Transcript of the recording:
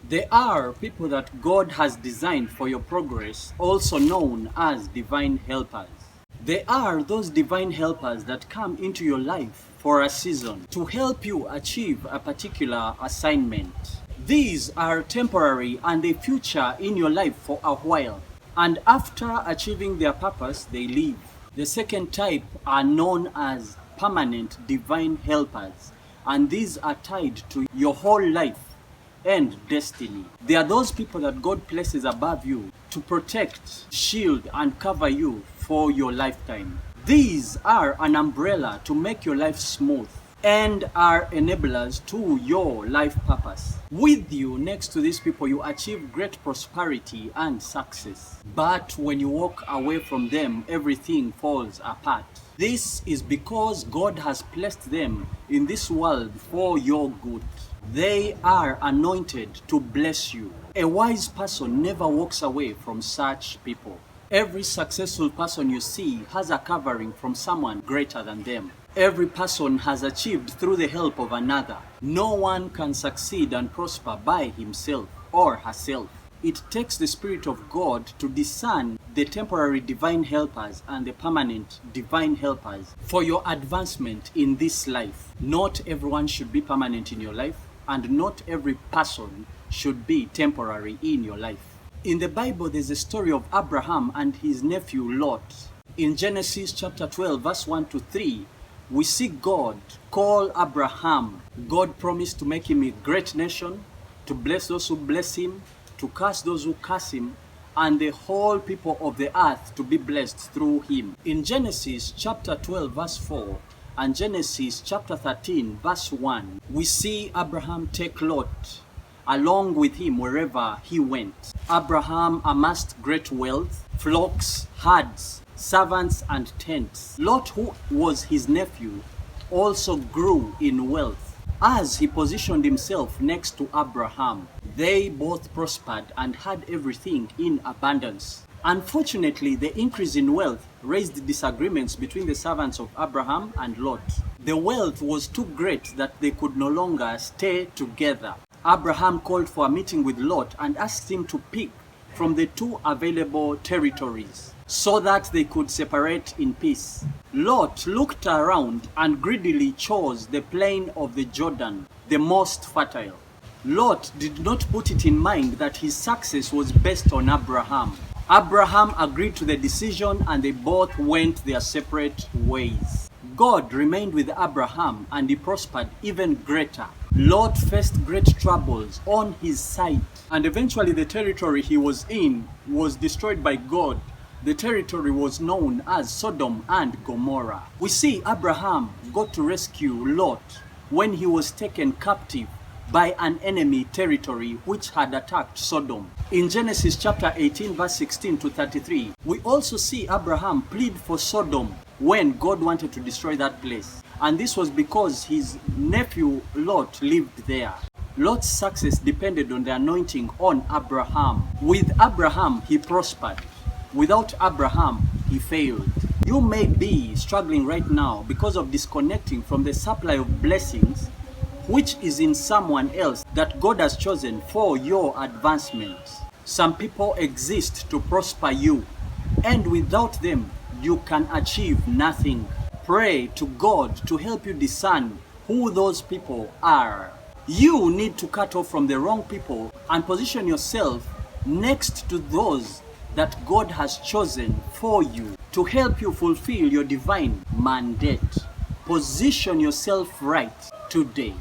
There are people that God has designed for your progress, also known as divine helpers. There are those divine helpers that come into your life for a season to help you achieve a particular assignment. These are temporary and they feature in your life for a while. And after achieving their purpose, they leave. The second type are known as permanent divine helpers. And these are tied to your whole life and destiny. They are those people that God places above you to protect, shield, and cover you for your lifetime. These are an umbrella to make your life smooth and are enablers to your life purpose. With you next to these people, you achieve great prosperity and success. But when you walk away from them, everything falls apart. This is because God has placed them in this world for your good. They are anointed to bless you. A wise person never walks away from such people. Every successful person you see has a covering from someone greater than them. Every person has achieved through the help of another. No one can succeed and prosper by himself or herself. It takes the Spirit of God to discern the temporary divine helpers and the permanent divine helpers for your advancement in this life. Not everyone should be permanent in your life, and not every person should be temporary in your life. In the Bible, there's a story of Abraham and his nephew Lot. In Genesis chapter 12, verse 1 to 3, we see God call Abraham. God promised to make him a great nation, to bless those who bless him, to curse those who curse him, and the whole people of the earth to be blessed through him. In Genesis chapter 12, verse 4, and Genesis chapter 13, verse 1, we see Abraham take Lot along with him wherever he went. Abraham amassed great wealth, flocks, herds, servants, and tents. Lot, who was his nephew, also grew in wealth. As he positioned himself next to Abraham, they both prospered and had everything in abundance. Unfortunately, the increase in wealth raised disagreements between the servants of Abraham and Lot. The wealth was too great that they could no longer stay together. Abraham called for a meeting with Lot and asked him to pick from the two available territories so that they could separate in peace. Lot looked around and greedily chose the plain of the Jordan, the most fertile. Lot did not put it in mind that his success was based on Abraham. Abraham agreed to the decision and they both went their separate ways. God remained with Abraham and he prospered even greater. Lot faced great troubles on his side, and eventually the territory he was in was destroyed by God. The territory was known as Sodom and Gomorrah. We see Abraham got to rescue Lot when he was taken captive by an enemy territory which had attacked Sodom. In Genesis chapter 18, verse 16 to 33, we also see Abraham plead for Sodom when God wanted to destroy that place. And this was because his nephew Lot lived there. Lot's success depended on the anointing on Abraham. With Abraham, he prospered. Without Abraham, he failed. You may be struggling right now because of disconnecting from the supply of blessings which is in someone else that God has chosen for your advancement. Some people exist to prosper you, and without them, you can achieve nothing. Pray to God to help you discern who those people are. You need to cut off from the wrong people and position yourself next to those that God has chosen for you to help you fulfill your divine mandate. Position yourself right today.